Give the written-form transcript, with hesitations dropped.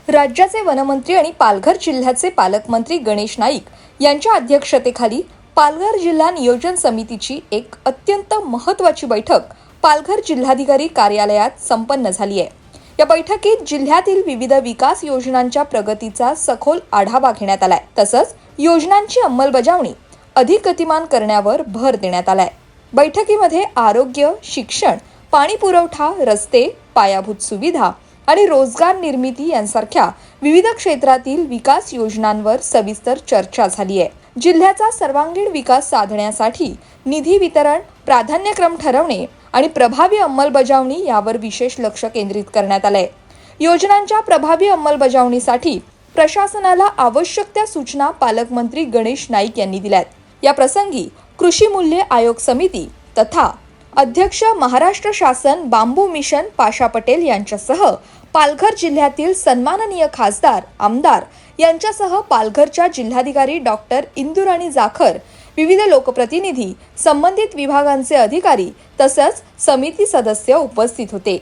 राज्याचे वनमंत्री आणि पालघर जिल्ह्याचे पालकमंत्री गणेश नाईक यांच्या अध्यक्षतेखाली पालघर जिल्हा नियोजन समितीची एक अत्यंत महत्त्वाची बैठक पालघर जिल्हाधिकारी कार्यालयात संपन्न झाली आहे। या बैठकीत जिल्ह्यातील विविध विकास योजनांच्या प्रगतीचा सखोल आढावा घेण्यात आलाय। तसंच योजनांची अंमलबजावणी अधिक गतिमान करण्यावर भर देण्यात आलाय। बैठकीमध्ये आरोग्य, शिक्षण, पाणी पुरवठा, रस्ते, पायाभूत सुविधा आणि रोजगार निर्मिती यांसारख्या विविध क्षेत्रातील विकास योजनांवर सविस्तर चर्चा झाली आहे। जिल्ह्याचा सर्वांगीण विकास साधण्यासाठी निधी वितरण, प्राधान्यक्रम ठरवणे आणि प्रभावी अंमलबजावणी यावर विशेष लक्ष केंद्रित करण्यात आलंय। योजनांच्या प्रभावी अंमलबजावणीसाठी प्रशासनाला आवश्यक त्या सूचना पालकमंत्री गणेश नाईक यांनी दिल्यात। या प्रसंगी कृषी मूल्य आयोग समिती तथा अध्यक्ष महाराष्ट्र शासन बांबू मिशन पाशा पटेल यांच्यासह पालघर जिल्ह्यातील सन्माननीय खासदार, आमदार यांच्यासह पालघरच्या जिल्हाधिकारी डॉक्टर इंदुराणी जाखर, विविध लोकप्रतिनिधी, संबंधित विभागांचे अधिकारी तसंच समिती सदस्य उपस्थित होते।